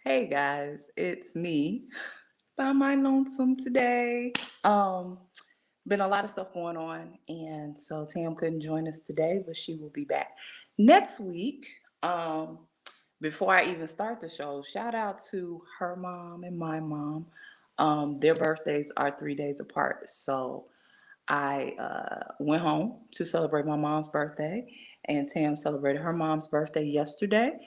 Hey guys, it's me by my lonesome today. Um, Been a lot of stuff going on, and so Tam couldn't join us today, but she will be back next week. Um, before I even start the show, shout out to her mom and my mom. Their birthdays are 3 days apart, so I went home to celebrate my mom's birthday, and Tam celebrated her mom's birthday yesterday.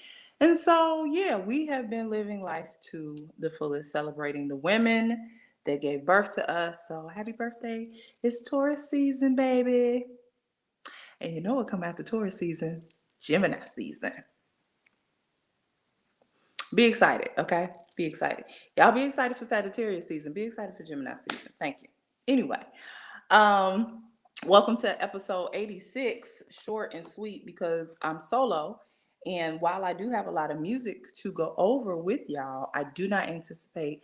And so, yeah, we have been living life to the fullest, celebrating the women that gave birth to us. So, happy birthday. It's Taurus season, baby. And you know what come after Taurus season? Gemini season. Be excited, okay? Be excited. Y'all be excited for Sagittarius season. Be excited for Gemini season. Thank you. Anyway, um, welcome to episode 86, short and sweet because I'm solo. And while I do have a lot of music to go over with y'all, I do not anticipate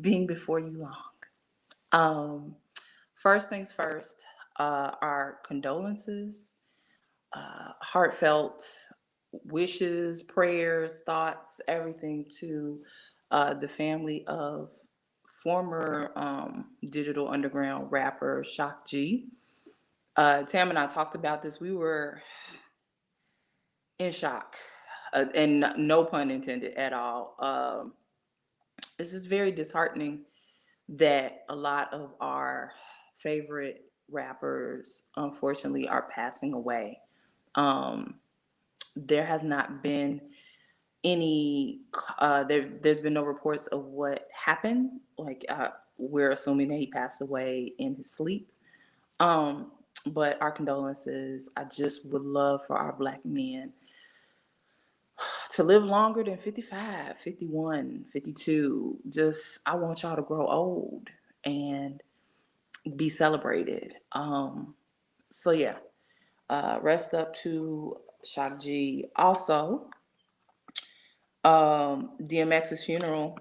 being before you long. Um, First things first, our condolences, heartfelt wishes, prayers, thoughts, everything to the family of former Digital Underground rapper Shock G. Tam and I talked about this. We were in shock, and no pun intended at all. It's just very disheartening that a lot of our favorite rappers, unfortunately, are passing away. Um, there has not been any there's been no reports of what happened, we're assuming that he passed away in his sleep. um but our condolences. I just would love for our black men to live longer than 55, 51, 52. Just I want y'all to grow old and be celebrated. So yeah, rest up to Shock G. Also, DMX's funeral,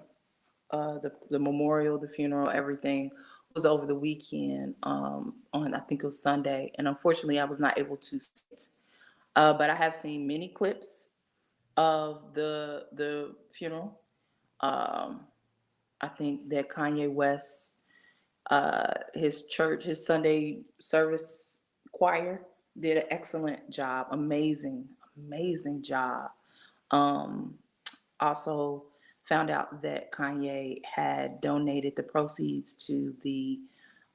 the memorial, the funeral, everything was over the weekend, on I think it was Sunday, and unfortunately I was not able to sit. But I have seen many clips of the funeral. Um, I think that Kanye West, his church, his Sunday service choir did an excellent job, amazing job. Um, Also found out that Kanye had donated the proceeds to the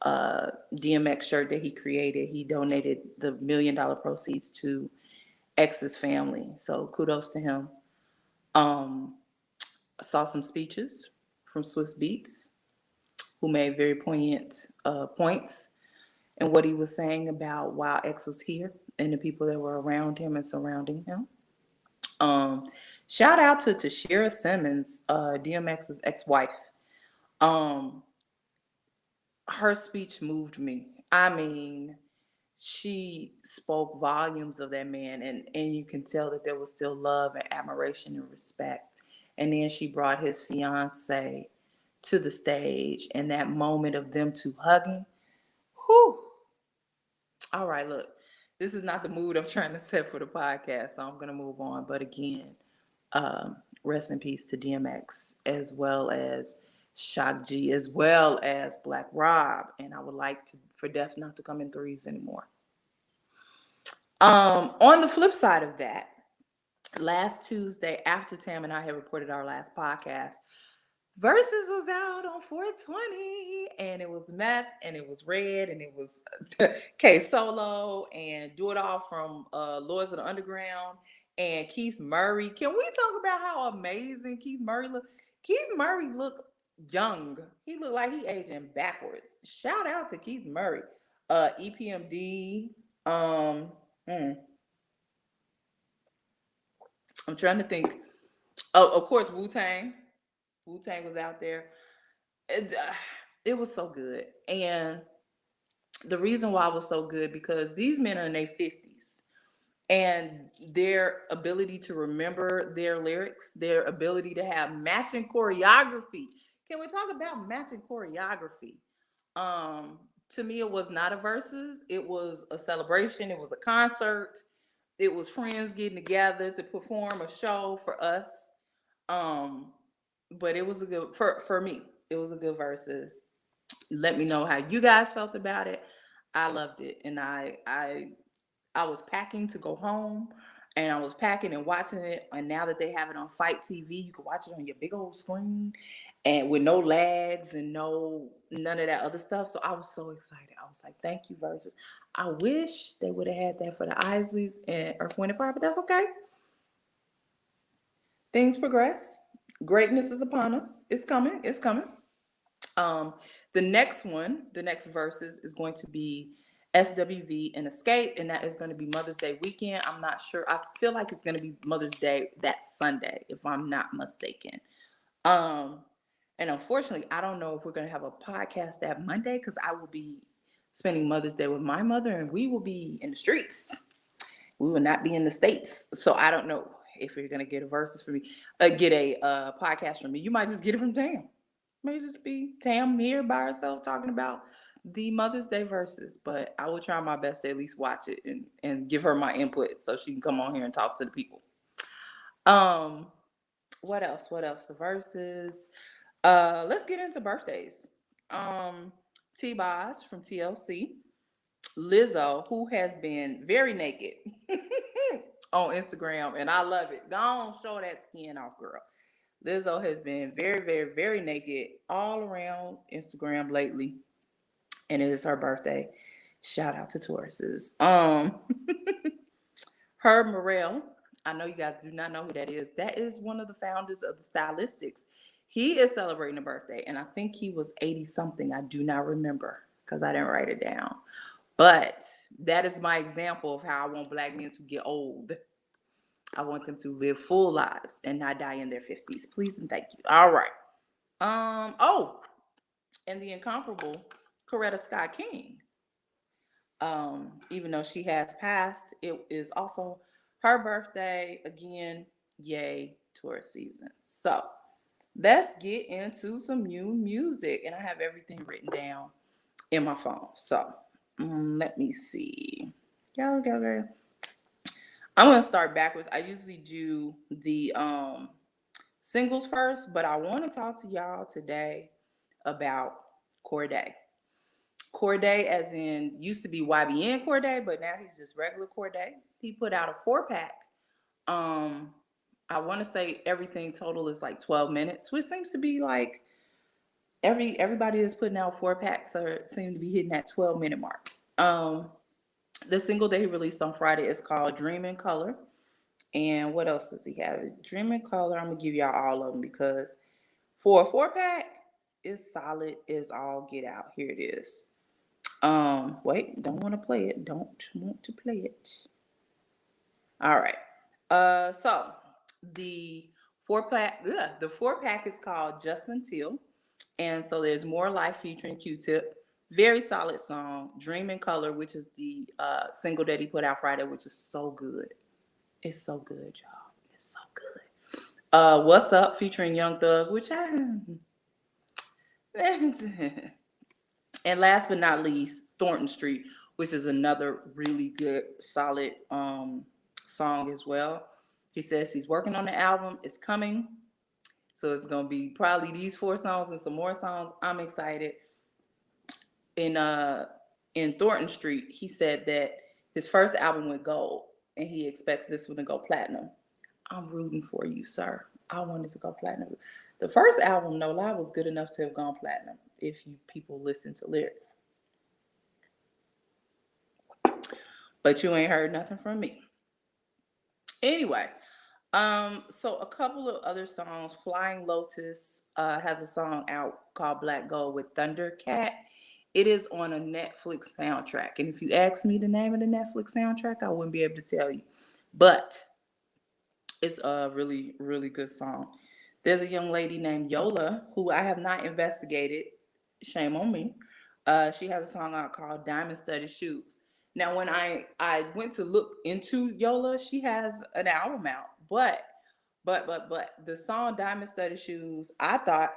DMX shirt that he created. He donated the $1 million proceeds to X's family. So kudos to him. Um, I saw some speeches from Swiss Beats, who made very poignant points in what he was saying about while X was here and the people that were around him and surrounding him. Um, Shout out to Tashira Simmons, DMX's ex-wife. Um, her speech moved me. I mean, she spoke volumes of that man, and you can tell that there was still love and admiration and respect. And then she brought his fiance to the stage, and that moment of them two hugging. Whew. All right, look, this is not the mood I'm trying to set for the podcast, so I'm gonna move on. But again, rest in peace to DMX, as well as Shock G, as well as Black Rob. And I would like to for death not to come in threes anymore. On the flip side of that, last Tuesday, after Tam and I had reported our last podcast, Verzuz was out on 420, and it was meth, and it was red, and it was K Solo, and Do It All from Lords of the Underground, and Keith Murray. Can we talk about how amazing Keith Murray looked? Keith Murray looked young. He looked like he aging backwards. Shout out to Keith Murray. EPMD. Um, hmm, I'm trying to think. Oh, of course, Wu Tang. Wu Tang was out there. It was so good. And the reason why it was so good, because these men are in their 50s, and their ability to remember their lyrics, their ability to have matching choreography. Can we talk about matching choreography? Um, to me, it was not a versus. It was a celebration. It was a concert. It was friends getting together to perform a show for us. Um, but it was a good for me. It was a good versus. Let me know how you guys felt about it. I loved it, and I was packing to go home, and I was packing and watching it. And now that they have it on Fight TV, you can watch it on your big old screen, and with no lags and none of that other stuff. So I was so excited. I was like, "Thank you, Versus." I wish they would have had that for the Isleys and Earth, Wind, and Fire, but that's okay. Things progress. Greatness is upon us. It's coming. It's coming. Um, the next one, the next verses is going to be SWV and Escape, and that is going to be Mother's Day weekend. I'm not sure. I feel like it's going to be Mother's Day that Sunday, if I'm not mistaken. Um, and unfortunately, I don't know if we're going to have a podcast that Monday because I will be spending Mother's Day with my mother, and we will be in the streets. We will not be in the States, so I don't know if you're going to get a verses for me, get a podcast from me. You might just get it from Tam. May just be Tam here by herself talking about the Mother's Day verses, but I will try my best to at least watch it and give her my input so she can come on here and talk to the people. Um, what else? What else? The verses. Let's get into birthdays. Um, T Boz from TLC, Lizzo, who has been very naked on Instagram, and I love it. Go on, show that skin off, girl. Lizzo has been very, very, very naked all around Instagram lately, and it is her birthday. Shout out to Tauruses. Herb Morrell, I know you guys do not know who that is. That is one of the founders of the Stylistics. He is celebrating a birthday, and I think he was 80 something. I do not remember because I didn't write it down. But that is my example of how I want black men to get old. I want them to live full lives and not die in their 50s. Please and thank you. All right. Oh, and the incomparable Coretta Scott King. Even though she has passed, it is also her birthday again. Yay, tourist season. So let's get into some new music. And I have everything written down in my phone. So let me see. Go. I'm gonna start backwards. I usually do the singles first, but I want to talk to y'all today about Corday. Corday, as in used to be YBN Corday, but now he's just regular Corday. He put out a 4-pack. Um, I want to say everything total is like 12 minutes, which seems to be like everybody is putting out 4-packs or seem to be hitting that 12-minute mark. The single that he released on Friday is called Dream in Color. And what else does he have? Dream in Color. I'm gonna give y'all all of them because for a 4-pack, it's solid as all get out. Here it is. Wait, don't want to play it. Don't want to play it. All right. So the 4-pack, the 4-pack is called Just Until, and so there's More Life featuring Q-Tip. Very solid song. Dream in Color, which is the single that he put out Friday, which is so good. It's so good, y'all. It's so good. What's Up featuring Young Thug, which I and last but not least, Thornton Street, which is another really good, solid song as well. He says he's working on the album. It's coming. So it's gonna be probably these 4 songs and some more songs. I'm excited. In in Thornton Street, he said that his first album went gold and he expects this one to go platinum. I'm rooting for you, sir. I wanted to go platinum. The first album, no lie, was good enough to have gone platinum if you people listen to lyrics. But you ain't heard nothing from me. Anyway, so a couple of other songs. Flying Lotus has a song out called Black Gold with Thundercat. It is on a Netflix soundtrack. And if you ask me the name of the Netflix soundtrack, I wouldn't be able to tell you. But it's a really, really good song. There's a young lady named Yola who I have not investigated. Shame on me. She has a song out called Diamond Studded Shoes. Now, when I went to look into Yola, she has an album out, but the song Diamond Studded Shoes, I thought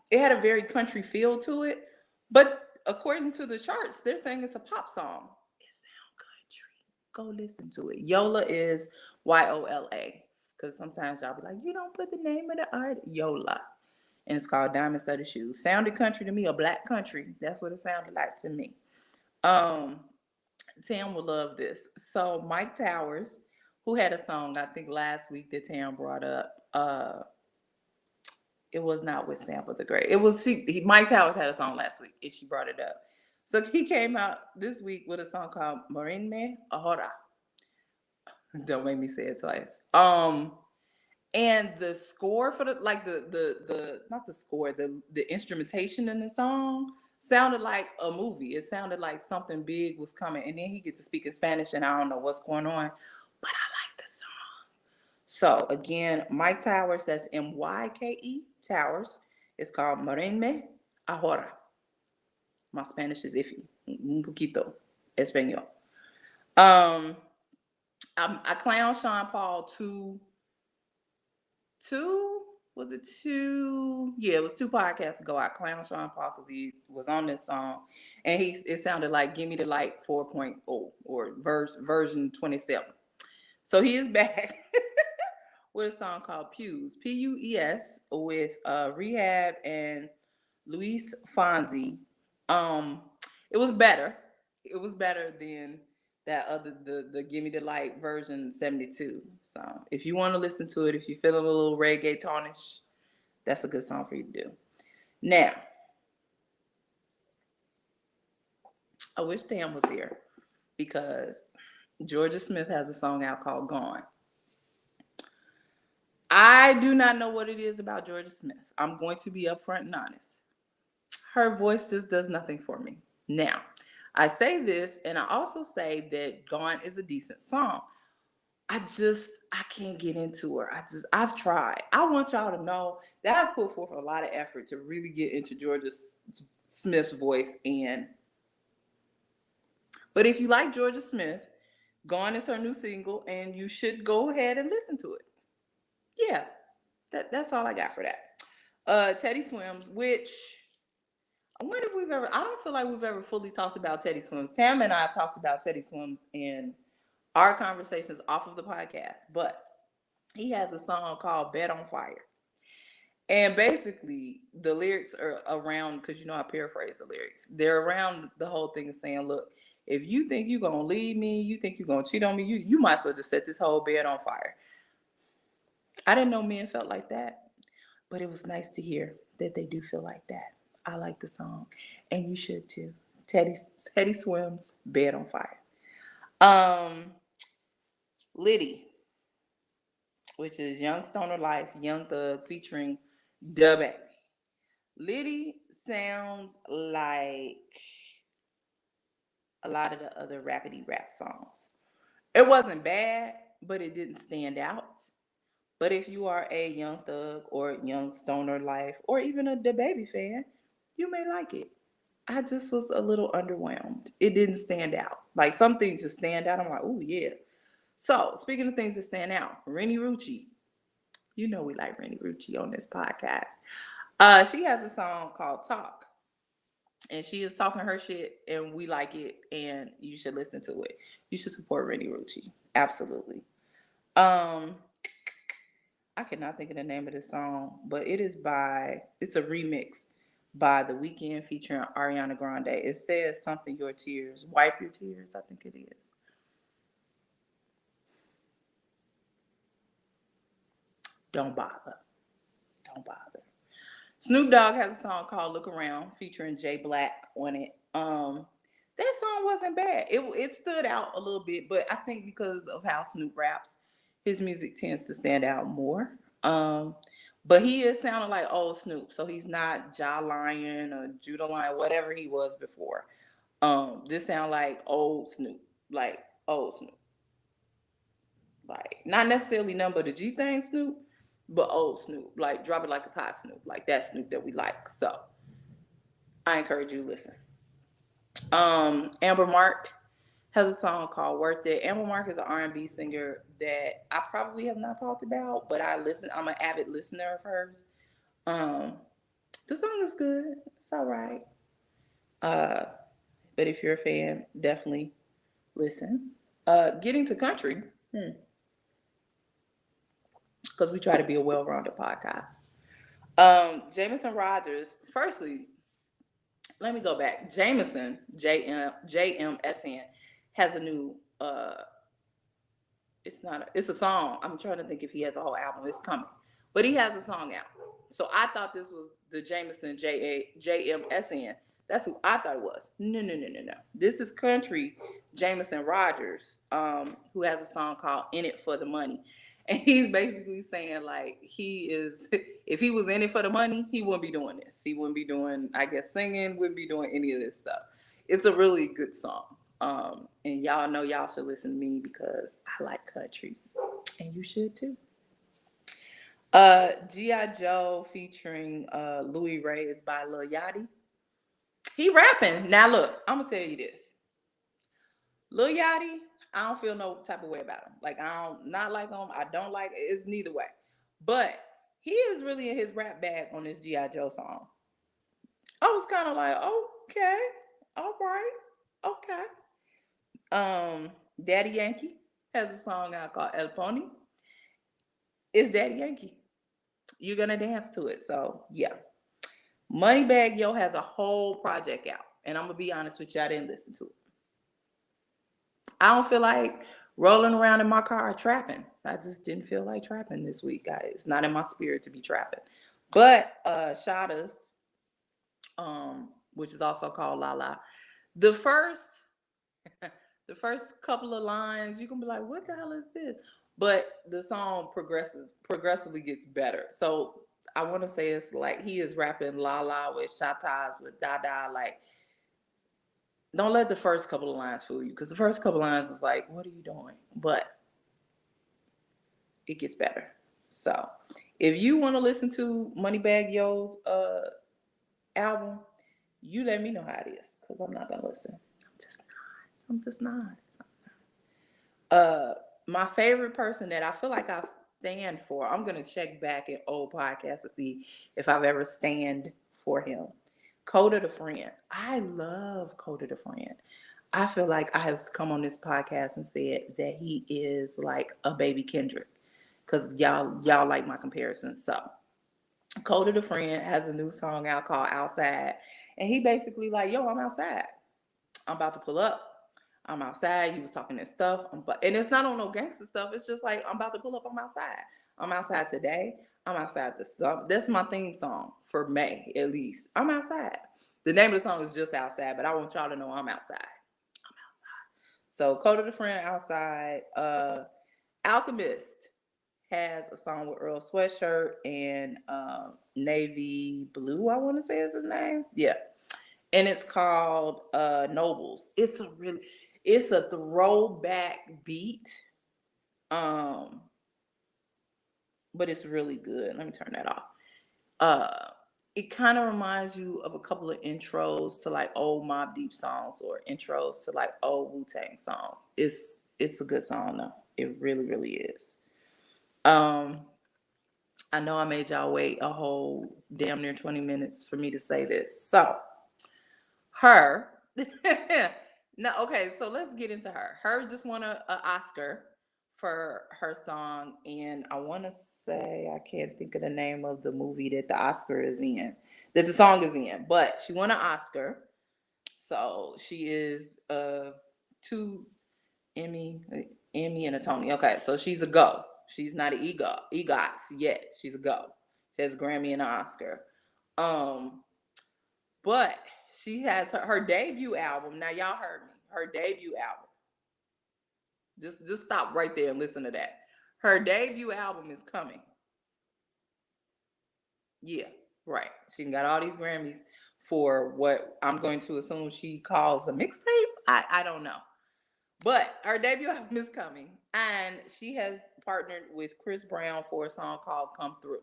it had a very country feel to it, but according to the charts, they're saying it's a pop song. It sounds country. Go listen to it. Yola is Yola Because sometimes y'all be like, you don't put the name of the art, Yola. And it's called Diamond Studded Shoes. Sounded country to me, or black country. That's what it sounded like to me. Um, Tam will love this. So Mike Towers, who had a song I think last week that Tam brought up. It was not with Sample the Great. It was Mike Towers had a song last week and she brought it up. So he came out this week with a song called Morinme Ahora. Don't make me say it twice. And the score for the like the not the score, the instrumentation in the song sounded like a movie. It sounded like something big was coming. And then he gets to speak in Spanish and I don't know what's going on, but I like the song. So again, Mike Towers, that's Myke Towers. It's called Morenme Ahora. My Spanish is iffy. Un poquito español. I clown Sean Paul two was it two? Yeah, it was 2 podcasts ago. I clowned Sean Paul because he was on this song, and it sounded like "Give Me the Light 4.0" or version 27. So he is back with a song called Pews, P-U-E-S, with Rehab and Luis Fonsi. Um, it was better. It was better than that other the Give Me the Light version 72. So if you want to listen to it, if you're feeling a little reggaetonish, that's a good song for you to do. Now, I wish Tam was here because Georgia Smith has a song out called Gone. I do not know what it is about Georgia Smith. I'm going to be upfront and honest. Her voice just does nothing for me. Now, I say this and I also say that Gone is a decent song. I can't get into her. I've tried. I want y'all to know that I've put forth a lot of effort to really get into Georgia Smith's voice. But if you like Georgia Smith, Gone is her new single and you should go ahead and listen to it. Yeah, that's all I got for that. Teddy Swims, which when have we've ever? I don't feel like we've ever fully talked about Teddy Swims. Tam and I have talked about Teddy Swims in our conversations off of the podcast, but he has a song called "Bed on Fire," and basically the lyrics are around because I paraphrase the lyrics. They're around the whole thing of saying, "Look, if you think you're gonna leave me, you think you're gonna cheat on me, you might as well just set this whole bed on fire." I didn't know men felt like that, but it was nice to hear that they do feel like that. I like the song, and you should too. Teddy Swims, "Bed on Fire." Um, Liddy, which is Young Stoner Life, Young Thug featuring Da Baby. Liddy sounds like a lot of the other rapidy rap songs. It wasn't bad, but it didn't stand out. But if you are a Young Thug or Young Stoner Life or even a Da Baby fan, you may like it. I just was a little underwhelmed. It didn't stand out. Like some things that stand out, I'm like, oh yeah. So speaking of things that stand out, Rennie Rucci. You know we like Rennie Rucci on this podcast. She has a song called Talk. And she is talking her shit and we like it and you should listen to it. You should support Rennie Rucci. Absolutely. Um, I cannot think of the name of this song, but it's a remix by The Weeknd featuring Ariana Grande. It says something your tears, wipe your tears, I think it is. Don't bother. Don't bother. Snoop Dogg has a song called Look Around featuring Jay Black on it. That song wasn't bad. It stood out a little bit, but I think because of how Snoop raps, his music tends to stand out more. But he is sounding like old Snoop, so he's not Ja Lion or Judah Lion, whatever he was before. This sound like old Snoop, like old Snoop, like not necessarily number the G thing Snoop, but old Snoop, like drop it like it's hot Snoop, like that Snoop that we like. So I encourage you to listen. Amber Mark has a song called "Worth It." Amber Mark is an R&B singer that I probably have not talked about, but I'm an avid listener of hers. Um, the song is good. It's all right. Uh, but if you're a fan, definitely listen. Getting to country. because we try to be a well-rounded podcast. Jameson Rogers. Firstly, let me go back. Jameson JMSN has a new. It's not. It's a song. I'm trying to think if he has a whole album. It's coming, but he has a song out. So I thought this was the Jameson JMSN. That's who I thought it was. No, no, no, no, no. This is country Jameson Rogers, who has a song called "In It for the Money," and he's basically saying like he is. If he was in it for the money, he wouldn't be doing this. He wouldn't be doing, I guess, singing. Wouldn't be doing any of this stuff. It's a really good song. And y'all know y'all should listen to me because I like country, and you should too. G.I. Joe featuring Louis Ray is by Lil Yachty. He rapping. Now look, I'm gonna tell you this. Lil Yachty, I don't feel no type of way about him. Like I don't not like him. I don't like it. It's neither way. But he is really in his rap bag on this G.I. Joe song. I was kind of like, okay, all right, okay. Daddy Yankee has a song out called El Pony. It's Daddy Yankee. You're gonna dance to it. So yeah. Moneybag Yo has a whole project out. And I'm gonna be honest with you, I didn't listen to it. I don't feel like rolling around in my car trapping. I just didn't feel like trapping this week, guys. It's not in my spirit to be trapping. But Shada's, which is also called La La, the first the first couple of lines, you can be like, what the hell is this? But the song progressively gets better. So I want to say it's like he is rapping La La with Shatas with Dada. Like, don't let the first couple of lines fool you, because the first couple of lines is like, what are you doing? But it gets better. So if you want to listen to Moneybag Yo's album, you let me know how it is, because I'm not gonna listen. I'm just not. My favorite person that I feel like I stand for, I'm gonna check back in old podcasts to see if I've ever stand for him. Coda the Friend. I love Coda the Friend. I feel like I have come on this podcast and said that he is like a baby Kendrick, because y'all like my comparison. So Coda the Friend has a new song out called Outside, and he basically like, yo, I'm outside. I'm about to pull up. I'm outside. He was talking this stuff. And it's not on no gangster stuff. It's just like, I'm about to pull up. I'm outside. I'm outside today. I'm outside this summer. That's my theme song for May, at least. I'm outside. The name of the song is just Outside, but I want y'all to know I'm outside. I'm outside. So Coda the Friend, Outside. Alchemist has a song with Earl Sweatshirt and Navy Blue, I want to say is his name. Yeah. And it's called Nobles. It's a throwback beat. Um, but it's really good. Let me turn that off. Uh it kind of reminds you of a couple of intros to like old Mobb Deep songs or intros to like old Wu-Tang songs. It's a good song though. It really, really is. Um, I know I made y'all wait a whole damn near 20 minutes for me to say this. So her no, okay, so let's get into her. Her just won a Oscar for her song, and I want to say I can't think of the name of the movie that the Oscar is in, that the song is in, but she won an Oscar. So she is two Emmy, Emmy and a Tony. Okay, so she's a go. She's not an EGOT yet. She's a go. She has a Grammy and an Oscar. Um, but she has her debut album. Now y'all heard me. Her debut album. Just stop right there and listen to that. Her debut album is coming. Yeah, right. She got all these Grammys for what I'm going to assume she calls a mixtape. I don't know. But her debut album is coming. And she has partnered with Chris Brown for a song called Come Through.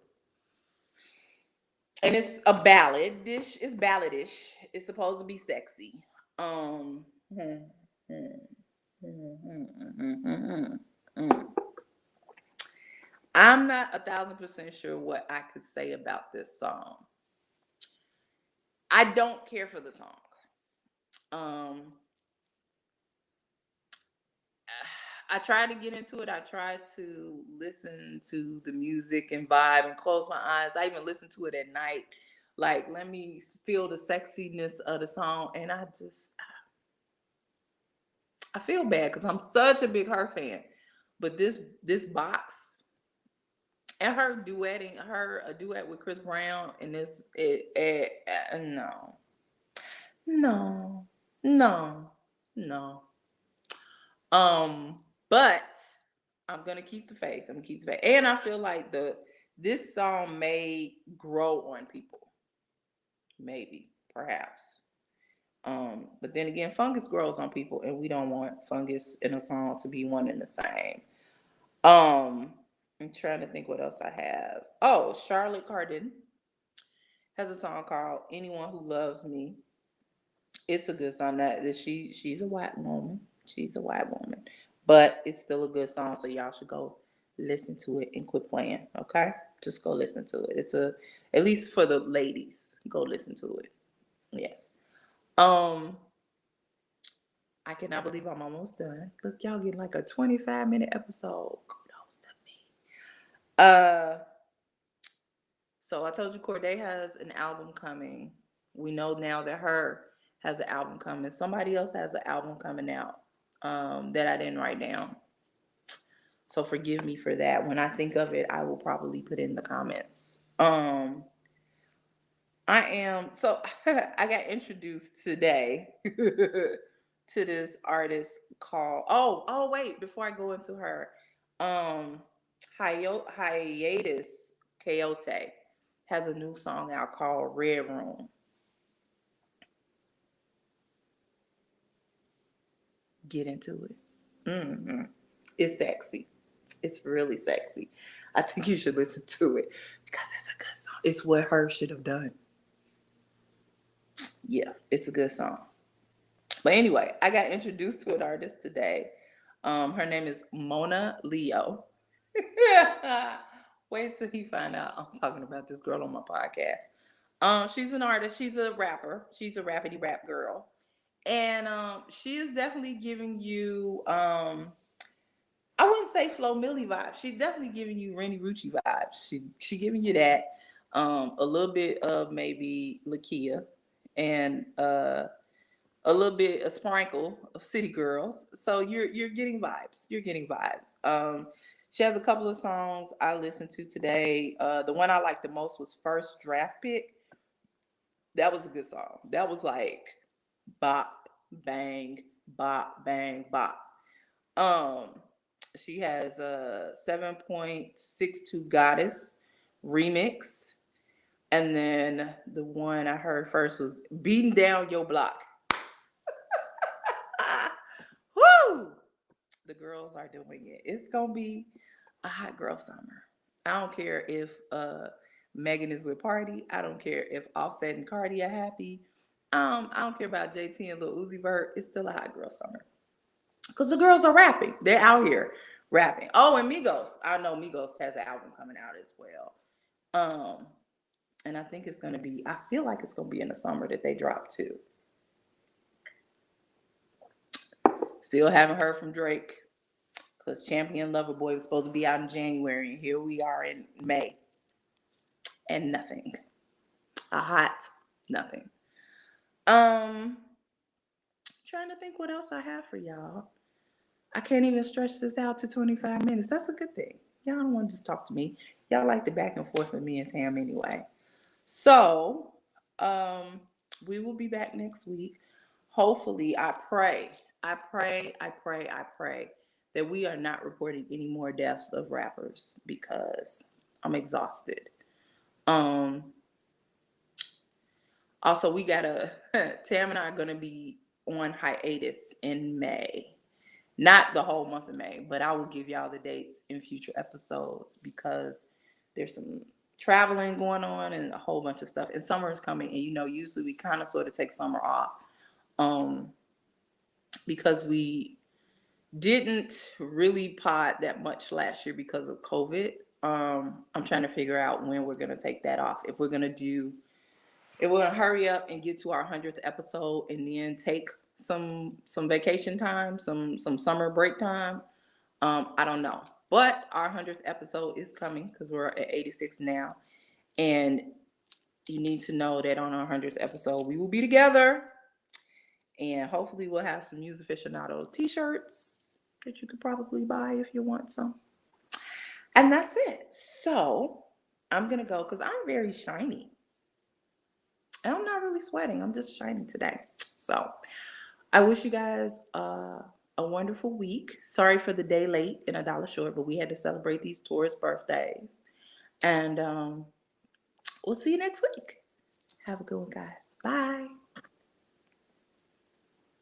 And it's a ballad-ish. It's balladish. It's supposed to be sexy. Um, hmm, hmm, hmm, I'm not 1,000% sure what I could say about this song. I don't care for the song. Um, I try to get into it. I try to listen to the music and vibe and close my eyes. I even listen to it at night. Like, let me feel the sexiness of the song. And I feel bad because I'm such a big her fan. But this box and her duetting, her a duet with Chris Brown and no, no, no, no. But I'm gonna keep the faith. I'm gonna keep the faith, and I feel like this song may grow on people, maybe, perhaps. But then again, fungus grows on people, and we don't want fungus in a song to be one and the same. Um, I'm trying to think what else I have. Oh, Charlotte Cardin has a song called "Anyone Who Loves Me." It's a good song. That she's a white woman. She's a white woman, but it's still a good song. So y'all should go listen to it and quit playing. Okay, just go listen to it. It's a at least for the ladies. Go listen to it. Yes. Um, I cannot believe I'm almost done. Look, y'all getting like a 25-minute episode. Kudos to me. Uh, so I told you Corday has an album coming. We know now that her has an album coming. Somebody else has an album coming out that I didn't write down. So forgive me for that. When I think of it, I will probably put in the comments. I am so I got introduced today to this artist called wait, before I go into her, um Hiatus Coyote has a new song out called Red Room. Get into it. It's sexy. It's really sexy. I think you should listen to it because it's a good song. It's what her should have done. Yeah, it's a good song. But anyway, I got introduced to an artist today. Her name is Mona Leo. Wait till he find out I'm talking about this girl on my podcast. She's an artist. She's a rapper. She's a rapidy rap girl, and she is definitely giving you I wouldn't say Flo Milli vibes. She's definitely giving you Rennie Rucci vibes. She giving you that. A little bit of maybe Lakia, and a little bit a sprinkle of City Girls. So you're getting vibes. You're getting vibes. She has a couple of songs I listened to today. The one I liked the most was First Draft Pick. That was a good song. That was like bop, bang, bop. Um, she has a 7.62 Goddess remix. And then the one I heard first was Beating Down Your Block. Woo! The girls are doing it. It's gonna be a hot girl summer. I don't care if Megan is with Party. I don't care if Offset and Cardi are happy. I don't care about JT and Lil Uzi Vert. It's still a hot girl summer because the girls are rapping. They're out here rapping. Oh, and Migos. I know Migos has an album coming out as well. Um, and I think it's gonna be. I feel like it's gonna be in the summer that they drop too. Still haven't heard from Drake because Champion Lover Boy was supposed to be out in January, and here we are in May, and nothing. A hot nothing. Um, trying to think what else I have for y'all. I can't even stretch this out to 25 minutes. That's a good thing. Y'all don't want to just talk to me. Y'all like the back and forth with me and Tam anyway. So, we will be back next week. Hopefully, I pray that we are not reporting any more deaths of rappers because I'm exhausted. Um, Also, we gotta Tam and I are gonna be on hiatus in May. Not the whole month of May, but I will give y'all the dates in future episodes because there's some traveling going on and a whole bunch of stuff. And summer is coming, and usually we kind of sort of take summer off. Um, because we didn't really pod that much last year because of COVID. I'm trying to figure out when we're gonna take that off. If we're gonna hurry up and get to our 100th episode and then take some vacation time, some summer break time, I don't know. But our 100th episode is coming because we're at 86 now. And you need to know that on our 100th episode, we will be together. And hopefully we'll have some Musaficionado t-shirts that you could probably buy if you want some. And that's it. So I'm going to go because I'm very shiny. And I'm not really sweating. I'm just shiny today. So I wish you guys a wonderful week. Sorry for the day late and a dollar short, but we had to celebrate these tourist birthdays. And we'll see you next week. Have a good one, guys. Bye.